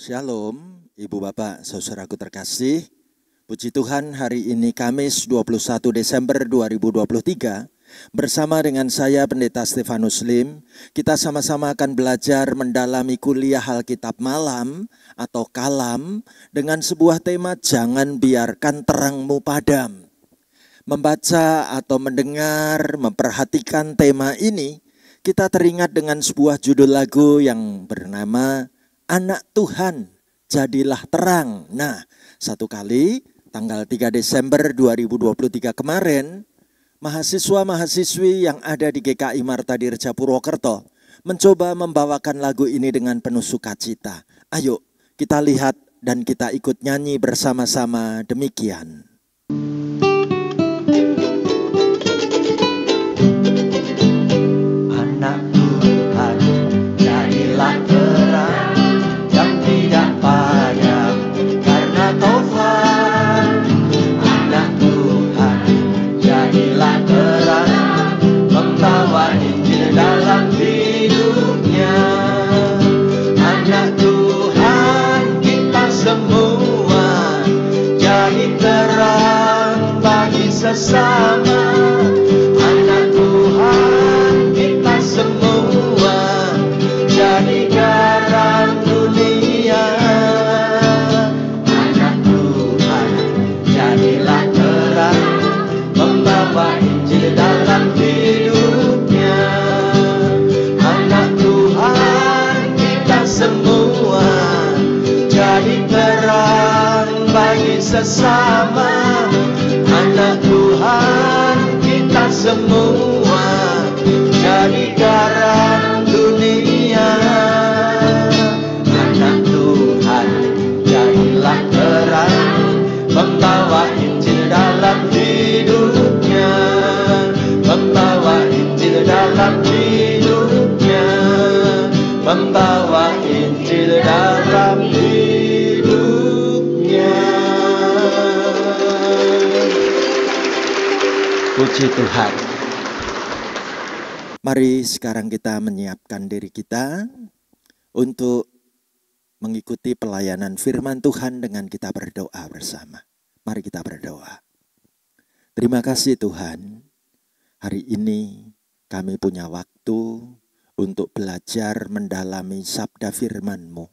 Shalom, Ibu Bapak, Saudaraku terkasih. Puji Tuhan, hari ini Kamis 21 Desember 2023. Bersama dengan saya Pendeta Stefanus Lim, kita sama-sama akan belajar mendalami kuliah Alkitab malam atau kalam dengan sebuah tema jangan biarkan terangmu padam. Membaca atau mendengar, memperhatikan tema ini, kita teringat dengan sebuah judul lagu yang bernama Anak Tuhan, Jadilah Terang. Nah, satu kali tanggal 3 Desember 2023 kemarin, mahasiswa-mahasiswi yang ada di GKI Marta Dirja Purwokerto mencoba membawakan lagu ini dengan penuh sukacita. Ayo kita lihat dan kita ikut nyanyi bersama-sama demikian. Anak Tuhan, jadilah terang yang tidak padam karena Tuhan. Anak Tuhan, jadilah terang, membawa Injil dalam hidupnya. Anak Tuhan, kita semua jadi terang bagi sesama. Anak Tuhan, kita semua jadi garam dunia. Anak Tuhan, jadilah terang, membawa Injil dalam hidupnya. Anak Tuhan, kita semua jadi terang bagi sesama. Anak Tuhan, kita semua jadi garam dunia. Anak Tuhan, jadilah terang, membawa Injil dalam hidupnya. Membawa Injil dalam hidupnya. Membawa Injil dalam hidupnya. Puji Tuhan. Mari sekarang kita menyiapkan diri kita untuk mengikuti pelayanan firman Tuhan dengan kita berdoa bersama. Mari kita berdoa. Terima kasih Tuhan, hari ini kami punya waktu untuk belajar mendalami sabda firman-Mu.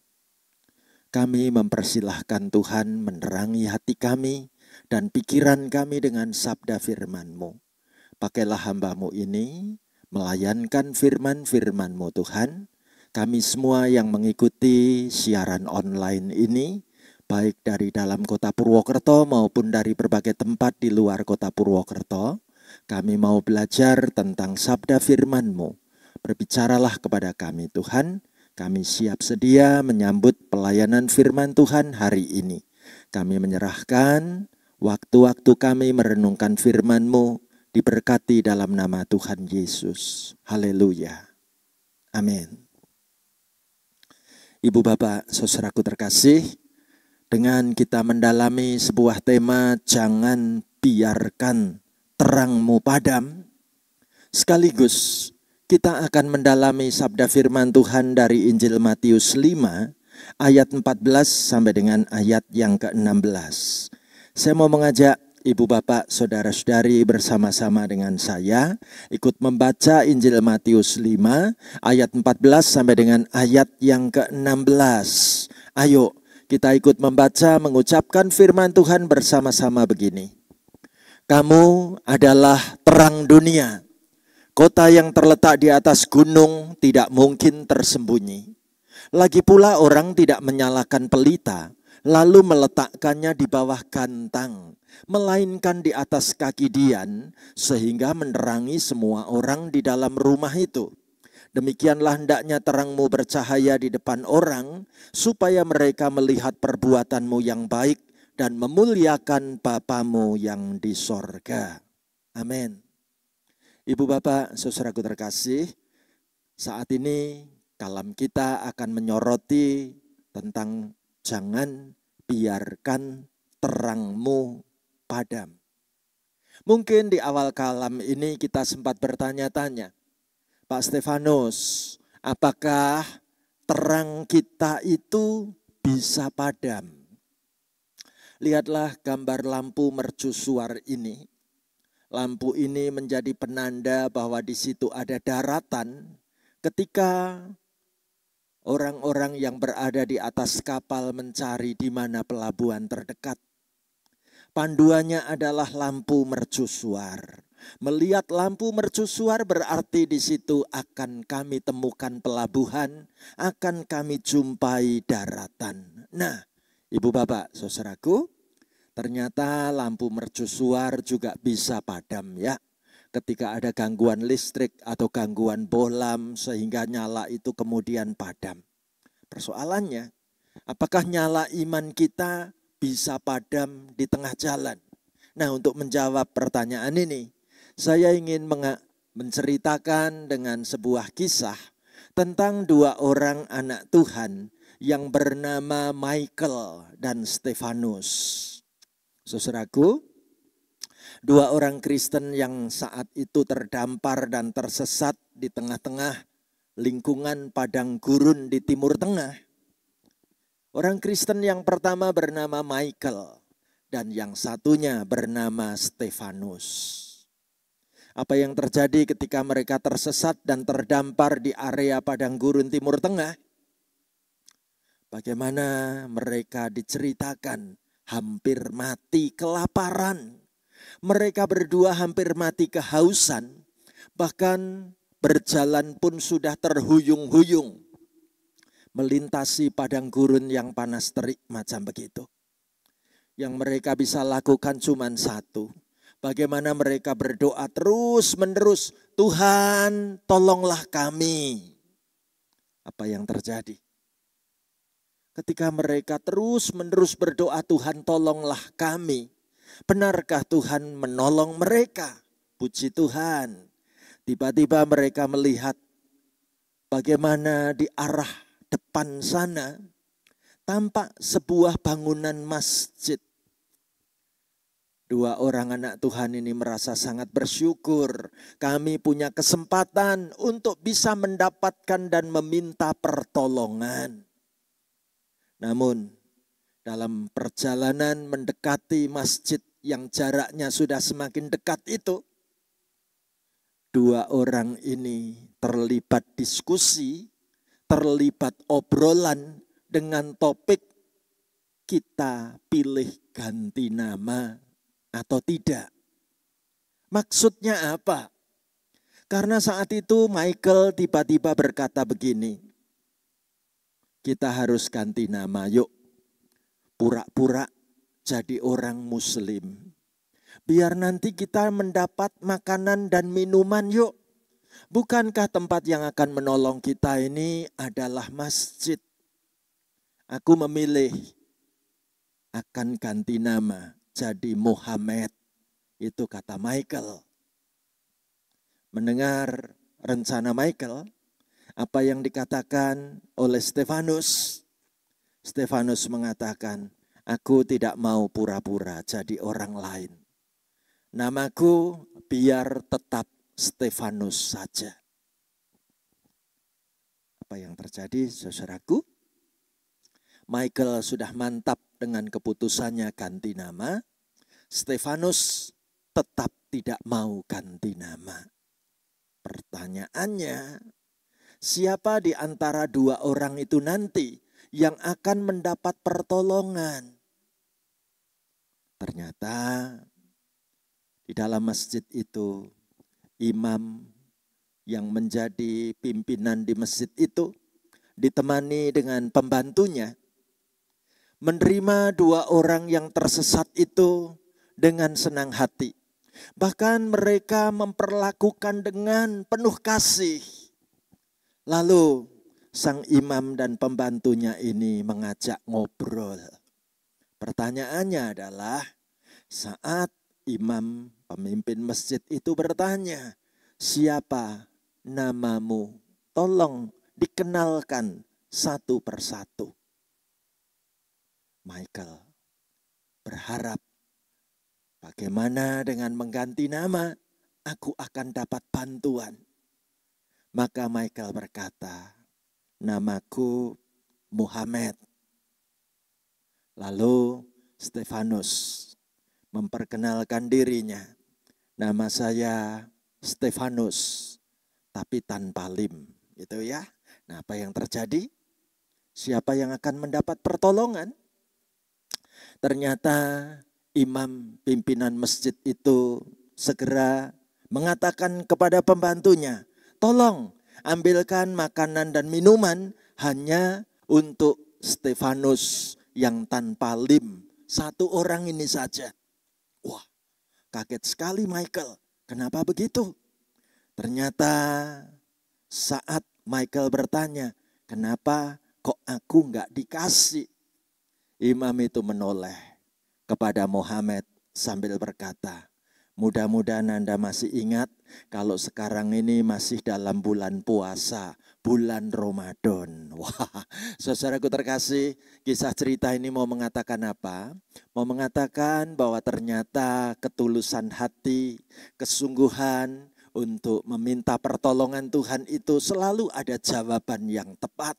Kami mempersilahkan Tuhan menerangi hati kami dan pikiran kami dengan sabda firman-Mu. Pakailah hamba-Mu ini melayankan firman-firman-Mu Tuhan. Kami semua yang mengikuti siaran online ini, baik dari dalam kota Purwokerto maupun dari berbagai tempat di luar kota Purwokerto, kami mau belajar tentang sabda firman-Mu. Berbicaralah kepada kami Tuhan, kami siap sedia menyambut pelayanan firman Tuhan hari ini. Kami menyerahkan waktu-waktu kami merenungkan firman-Mu, diberkati dalam nama Tuhan Yesus. Haleluya. Amin. Ibu Bapak, saudaraku terkasih, dengan kita mendalami sebuah tema jangan biarkan terangmu padam, sekaligus kita akan mendalami sabda firman Tuhan dari Injil Matius 5 ayat 14 sampai dengan ayat yang ke-16. Saya mau mengajak Ibu Bapak, Saudara-saudari bersama-sama dengan saya ikut membaca Injil Matius 5 ayat 14 sampai dengan ayat yang ke-16. Ayo kita ikut membaca mengucapkan firman Tuhan bersama-sama begini. Kamu adalah terang dunia. Kota yang terletak di atas gunung tidak mungkin tersembunyi. Lagi pula orang tidak menyalakan pelita lalu meletakkannya di bawah kantang, melainkan di atas kaki dian, sehingga menerangi semua orang di dalam rumah itu. Demikianlah hendaknya terangmu bercahaya di depan orang, supaya mereka melihat perbuatanmu yang baik dan memuliakan Bapamu yang di sorga. Amin. Ibu Bapak, saudaraku terkasih, saat ini kalam kita akan menyoroti tentang jangan biarkan terangmu padam. Mungkin di awal kalam ini kita sempat bertanya-tanya, Pak Stefanus, apakah terang kita itu bisa padam. Lihatlah gambar lampu mercusuar ini. Lampu ini menjadi penanda bahwa di situ ada daratan. Ketika orang-orang yang berada di atas kapal mencari di mana pelabuhan terdekat. Panduannya adalah lampu mercusuar. Melihat lampu mercusuar berarti di situ akan kami temukan pelabuhan, akan kami jumpai daratan. Nah, Ibu Bapak, saudaraku, ternyata lampu mercusuar juga bisa padam ya. Ketika ada gangguan listrik atau gangguan bohlam sehingga nyala itu kemudian padam. Persoalannya, apakah nyala iman kita bisa padam di tengah jalan? Nah, untuk menjawab pertanyaan ini, saya ingin menceritakan dengan sebuah kisah tentang dua orang anak Tuhan yang bernama Michael dan Stefanus. Saudaraku, dua orang Kristen yang saat itu terdampar dan tersesat di tengah-tengah lingkungan padang gurun di Timur Tengah. Orang Kristen yang pertama bernama Michael dan yang satunya bernama Stefanus. Apa yang terjadi ketika mereka tersesat dan terdampar di area padang gurun Timur Tengah? Bagaimana mereka diceritakan hampir mati kelaparan. Mereka berdua hampir mati kehausan, bahkan berjalan pun sudah terhuyung-huyung. Melintasi padang gurun yang panas terik macam begitu. Yang mereka bisa lakukan cuma satu. Bagaimana mereka berdoa terus menerus, Tuhan tolonglah kami. Apa yang terjadi? Ketika mereka terus menerus berdoa, Tuhan tolonglah kami. Benarkah Tuhan menolong mereka? Puji Tuhan. Tiba-tiba mereka melihat bagaimana di arah depan sana tampak sebuah bangunan masjid. Dua orang anak Tuhan ini merasa sangat bersyukur. Kami punya kesempatan untuk bisa mendapatkan dan meminta pertolongan. Namun dalam perjalanan mendekati masjid yang jaraknya sudah semakin dekat itu, dua orang ini terlibat diskusi, terlibat obrolan dengan topik kita pilih ganti nama atau tidak. Maksudnya apa? Karena saat itu Michael tiba-tiba berkata begini, kita harus ganti nama, yuk. Pura-pura jadi orang muslim. Biar nanti kita mendapat makanan dan minuman, yuk. Bukankah tempat yang akan menolong kita ini adalah masjid? Aku memilih akan ganti nama jadi Muhammad. Itu kata Michael. Mendengar rencana Michael, apa yang dikatakan oleh Stefanus? Stefanus mengatakan, aku tidak mau pura-pura jadi orang lain. Namaku biar tetap Stefanus saja. Apa yang terjadi, saudaraku? Michael sudah mantap dengan keputusannya ganti nama. Stefanus tetap tidak mau ganti nama. Pertanyaannya, siapa di antara dua orang itu nanti yang akan mendapat pertolongan? Ternyata di dalam masjid itu, imam yang menjadi pimpinan di masjid itu ditemani dengan pembantunya, menerima dua orang yang tersesat itu dengan senang hati. Bahkan mereka memperlakukan dengan penuh kasih. Lalu sang imam dan pembantunya ini mengajak ngobrol. Pertanyaannya adalah saat imam pemimpin masjid itu bertanya, siapa namamu? Tolong dikenalkan satu persatu. Michael berharap, bagaimana dengan mengganti nama, aku akan dapat bantuan. Maka Michael berkata, namaku Muhammad. Lalu Stefanus memperkenalkan dirinya. Nama saya Stefanus, tapi tanpa lim. Gitu ya. Nah, apa yang terjadi? Siapa yang akan mendapat pertolongan? Ternyata imam pimpinan masjid itu segera mengatakan kepada pembantunya, tolong ambilkan makanan dan minuman hanya untuk Stefanus yang tanpa lim. Satu orang ini saja. Wah, kaget sekali Michael. Kenapa begitu? Ternyata saat Michael bertanya, kenapa kok aku nggak dikasih? Imam itu menoleh kepada Muhammad sambil berkata, mudah-mudahan Anda masih ingat kalau sekarang ini masih dalam bulan puasa, bulan Ramadan. Wah, saudaraku terkasih, kisah cerita ini mau mengatakan apa? Mau mengatakan bahwa ternyata ketulusan hati, kesungguhan untuk meminta pertolongan Tuhan itu selalu ada jawaban yang tepat.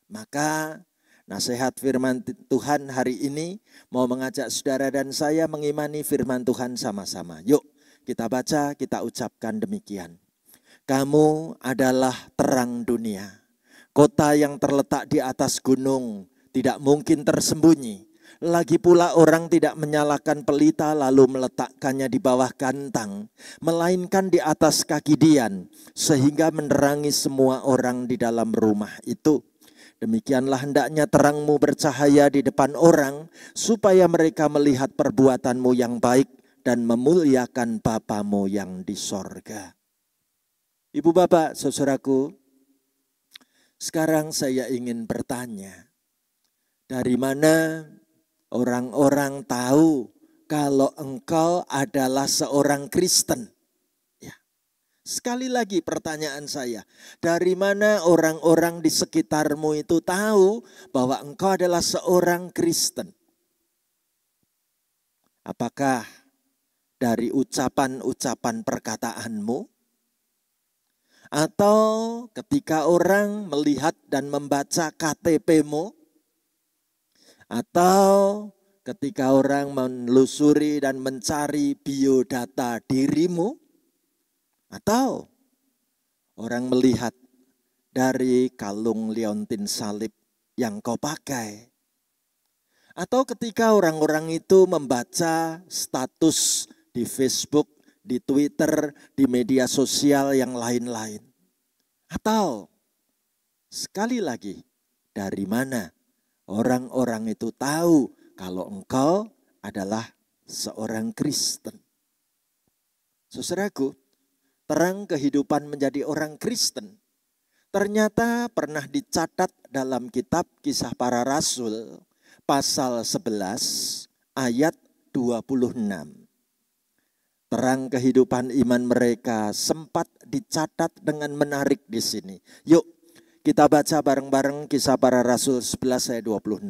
Maka nasihat firman Tuhan hari ini mau mengajak saudara dan saya mengimani firman Tuhan sama-sama. Yuk kita baca, kita ucapkan demikian. Kamu adalah terang dunia. Kota yang terletak di atas gunung tidak mungkin tersembunyi. Lagi pula orang tidak menyalakan pelita lalu meletakkannya di bawah kantang, melainkan di atas kaki dian, sehingga menerangi semua orang di dalam rumah itu. Demikianlah hendaknya terangmu bercahaya di depan orang, supaya mereka melihat perbuatanmu yang baik dan memuliakan Bapamu yang di sorga. Ibu bapak, saudaraku, sekarang saya ingin bertanya, dari mana orang-orang tahu kalau engkau adalah seorang Kristen? Sekali lagi pertanyaan saya, dari mana orang-orang di sekitarmu itu tahu bahwa engkau adalah seorang Kristen? Apakah dari ucapan-ucapan perkataanmu? Atau ketika orang melihat dan membaca KTP-mu? Atau ketika orang menelusuri dan mencari biodata dirimu? Atau orang melihat dari kalung liontin salib yang kau pakai? Atau ketika orang-orang itu membaca status di Facebook, di Twitter, di media sosial yang lain-lain? Atau sekali lagi, dari mana orang-orang itu tahu kalau engkau adalah seorang Kristen? Saudaraku, terang kehidupan menjadi orang Kristen ternyata pernah dicatat dalam kitab Kisah Para Rasul pasal 11 ayat 26. Terang kehidupan iman mereka sempat dicatat dengan menarik di sini. Yuk kita baca bareng-bareng Kisah Para Rasul 11 ayat 26.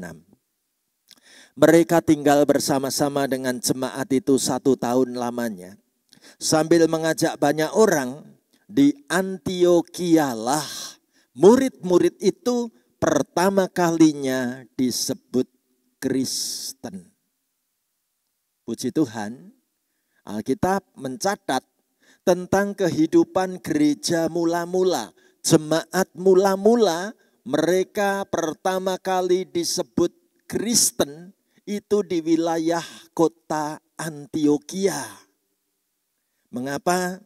Mereka tinggal bersama-sama dengan jemaat itu 1 tahun lamanya. Sambil mengajak banyak orang, di Antiokialah murid-murid itu pertama kalinya disebut Kristen. Puji Tuhan, Alkitab mencatat tentang kehidupan gereja mula-mula, jemaat mula-mula, mereka pertama kali disebut Kristen itu di wilayah kota Antiokia. Mengapa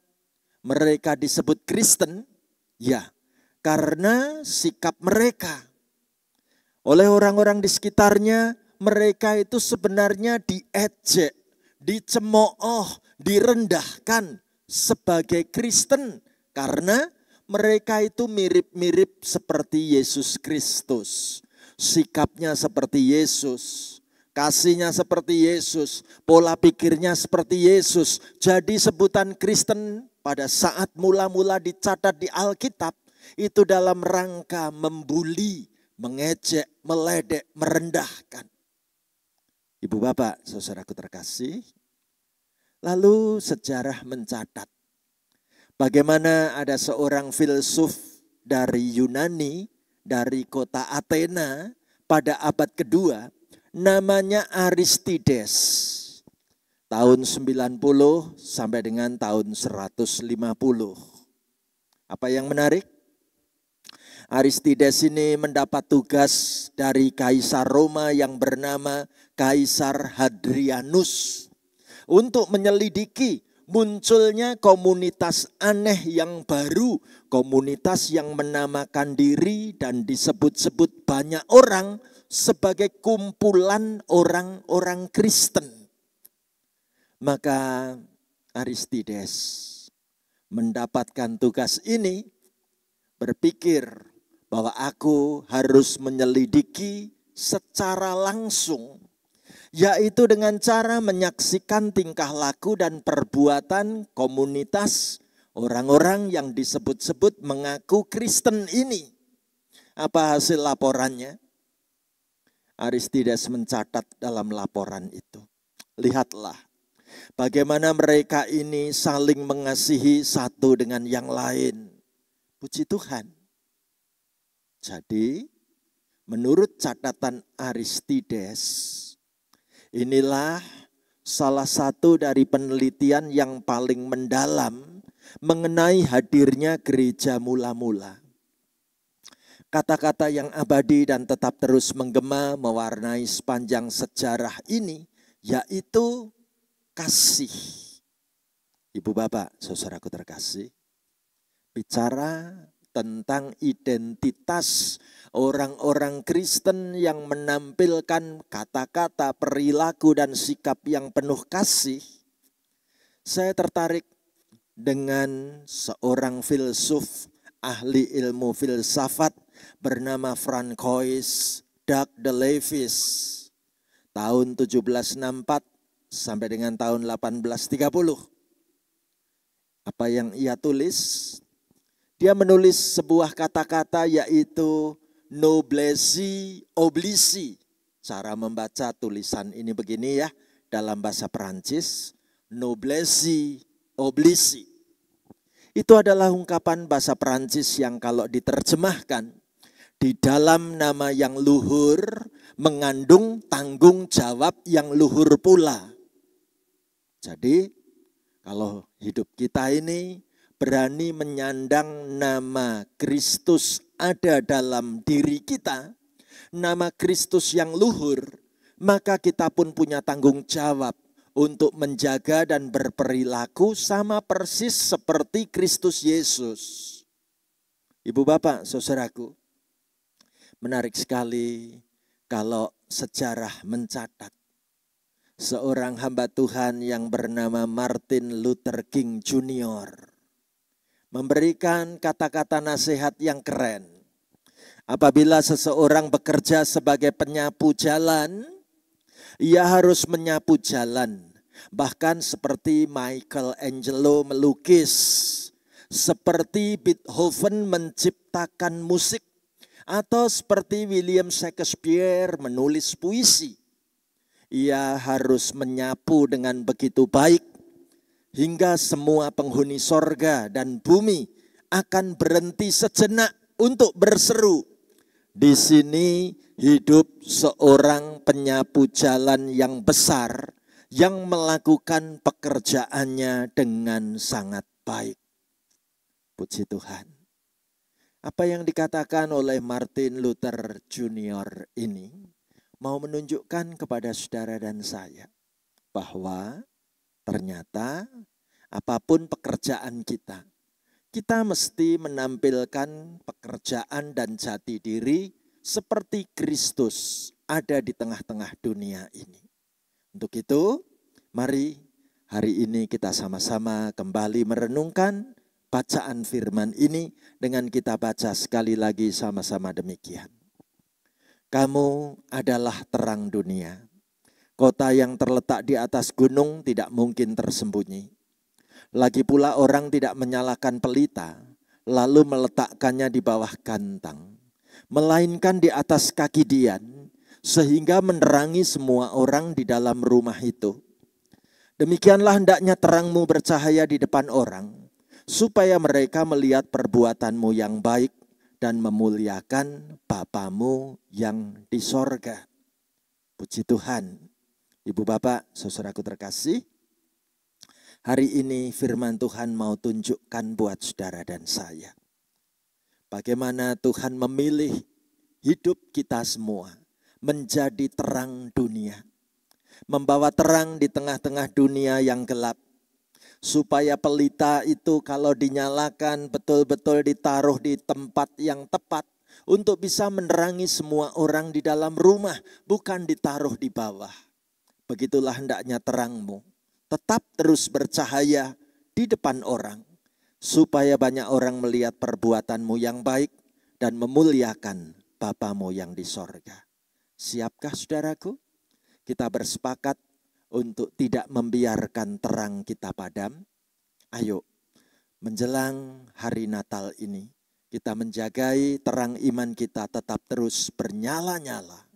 mereka disebut Kristen? Ya, karena sikap mereka. Oleh orang-orang di sekitarnya, mereka itu sebenarnya diejek, dicemooh, direndahkan sebagai Kristen. Karena mereka itu mirip-mirip seperti Yesus Kristus. Sikapnya seperti Yesus. Kasihnya seperti Yesus, pola pikirnya seperti Yesus. Jadi sebutan Kristen pada saat mula-mula dicatat di Alkitab itu dalam rangka membuli, mengejek, meledek, merendahkan. Ibu bapak, saudaraku terkasih, lalu sejarah mencatat bagaimana ada seorang filsuf dari Yunani, dari kota Athena pada abad kedua. namanya Aristides. Tahun 90 sampai dengan tahun 150. Apa yang menarik? Aristides ini mendapat tugas dari Kaisar Roma yang bernama Kaisar Hadrianus untuk menyelidiki munculnya komunitas aneh yang baru, komunitas yang menamakan diri dan disebut-sebut banyak orang sebagai kumpulan orang-orang Kristen. Maka Aristides mendapatkan tugas ini, berpikir bahwa aku harus menyelidiki secara langsung, yaitu dengan cara menyaksikan tingkah laku dan perbuatan komunitas orang-orang yang disebut-sebut mengaku Kristen ini. Apa hasil laporannya? Aristides mencatat dalam laporan itu. Lihatlah bagaimana mereka ini saling mengasihi satu dengan yang lain. Puji Tuhan. Jadi, menurut catatan Aristides, inilah salah satu dari penelitian yang paling mendalam mengenai hadirnya gereja mula-mula. Kata-kata yang abadi dan tetap terus menggema mewarnai sepanjang sejarah ini, yaitu kasih. Ibu bapak, saudaraku terkasih, bicara tentang identitas orang-orang Kristen yang menampilkan kata-kata, perilaku, dan sikap yang penuh kasih. Saya tertarik dengan seorang filsuf ahli ilmu filsafat bernama Francois de Levis. Tahun 1764 sampai dengan tahun 1830. Apa yang ia tulis? Dia menulis sebuah kata-kata yaitu noblesse oblige. Cara membaca tulisan ini begini ya, dalam bahasa Perancis, noblesse oblige. Itu adalah ungkapan bahasa Perancis yang kalau diterjemahkan, di dalam nama yang luhur mengandung tanggung jawab yang luhur pula. Jadi kalau hidup kita ini berani menyandang nama Kristus ada dalam diri kita, nama Kristus yang luhur, maka kita pun punya tanggung jawab untuk menjaga dan berperilaku sama persis seperti Kristus Yesus. Ibu bapak, saudaraku, menarik sekali kalau sejarah mencatat seorang hamba Tuhan yang bernama Martin Luther King Jr. memberikan kata-kata nasihat yang keren. Apabila seseorang bekerja sebagai penyapu jalan, ia harus menyapu jalan. Bahkan seperti Michelangelo melukis, seperti Beethoven menciptakan musik, atau seperti William Shakespeare menulis puisi. Ia harus menyapu dengan begitu baik, hingga semua penghuni sorga dan bumi akan berhenti sejenak untuk berseru. Di sini hidup seorang penyapu jalan yang besar yang melakukan pekerjaannya dengan sangat baik. Puji Tuhan. Apa yang dikatakan oleh Martin Luther Jr. ini mau menunjukkan kepada saudara dan saya bahwa ternyata apapun pekerjaan kita, kita mesti menampilkan pekerjaan dan jati diri seperti Kristus ada di tengah-tengah dunia ini. Untuk itu, mari hari ini kita sama-sama kembali merenungkan bacaan firman ini dengan kita baca sekali lagi sama-sama demikian. Kamu adalah terang dunia. Kota yang terletak di atas gunung tidak mungkin tersembunyi. Lagi pula orang tidak menyalakan pelita, lalu meletakkannya di bawah kantang, melainkan di atas kaki dian, sehingga menerangi semua orang di dalam rumah itu. Demikianlah hendaknya terangmu bercahaya di depan orang, supaya mereka melihat perbuatanmu yang baik dan memuliakan Bapamu yang di sorga. Puji Tuhan. Ibu Bapak, saudaraku terkasih, hari ini firman Tuhan mau tunjukkan buat saudara dan saya. Bagaimana Tuhan memilih hidup kita semua menjadi terang dunia. Membawa terang di tengah-tengah dunia yang gelap. Supaya pelita itu kalau dinyalakan betul-betul ditaruh di tempat yang tepat. Untuk bisa menerangi semua orang di dalam rumah, bukan ditaruh di bawah. Begitulah hendaknya terangmu. Tetap terus bercahaya di depan orang. Supaya banyak orang melihat perbuatanmu yang baik dan memuliakan Bapamu yang di sorga. Siapkah saudaraku? Kita bersepakat untuk tidak membiarkan terang kita padam. Ayo, menjelang hari Natal ini, kita menjagai terang iman kita tetap terus bernyala-nyala.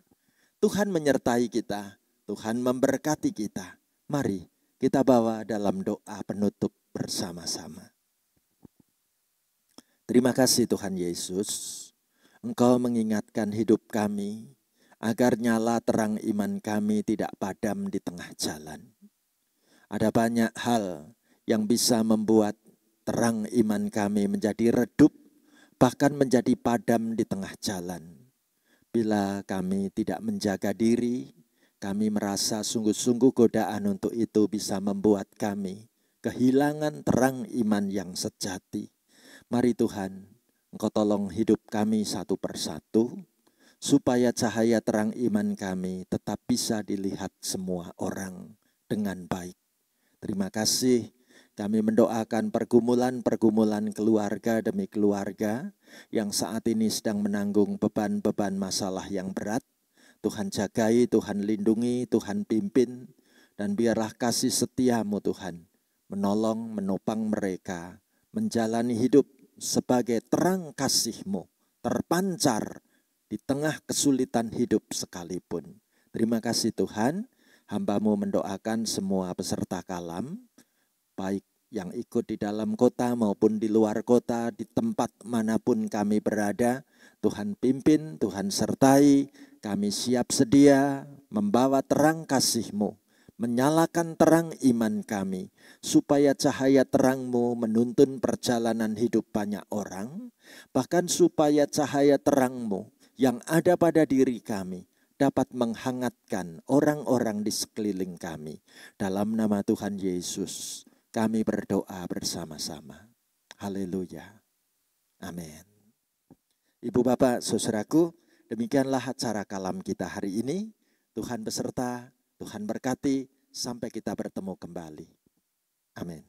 Tuhan menyertai kita, Tuhan memberkati kita. Mari kita bawa dalam doa penutup bersama-sama. Terima kasih Tuhan Yesus, Engkau mengingatkan hidup kami, agar nyala terang iman kami tidak padam di tengah jalan. Ada banyak hal yang bisa membuat terang iman kami menjadi redup, bahkan menjadi padam di tengah jalan. Bila kami tidak menjaga diri, kami merasa sungguh-sungguh godaan untuk itu bisa membuat kami kehilangan terang iman yang sejati. Mari Tuhan, Engkau tolong hidup kami satu persatu, supaya cahaya terang iman kami tetap bisa dilihat semua orang dengan baik. Terima kasih. Kami mendoakan pergumulan-pergumulan keluarga demi keluarga yang saat ini sedang menanggung beban-beban masalah yang berat. Tuhan jagai, Tuhan lindungi, Tuhan pimpin, dan biarlah kasih setiamu Tuhan menolong, menopang mereka, menjalani hidup sebagai terang kasih-Mu, terpancar di tengah kesulitan hidup sekalipun. Terima kasih Tuhan, hamba-Mu mendoakan semua peserta kalam, baik yang ikut di dalam kota maupun di luar kota, di tempat manapun kami berada. Tuhan pimpin, Tuhan sertai, kami siap sedia membawa terang kasih-Mu, menyalakan terang iman kami, supaya cahaya terang-Mu menuntun perjalanan hidup banyak orang, bahkan supaya cahaya terang-Mu yang ada pada diri kami dapat menghangatkan orang-orang di sekeliling kami. Dalam nama Tuhan Yesus, kami berdoa bersama-sama. Haleluya. Amin. Ibu Bapak, saudaraku, demikianlah acara kalam kita hari ini. Tuhan beserta, Tuhan berkati, sampai kita bertemu kembali. Amin.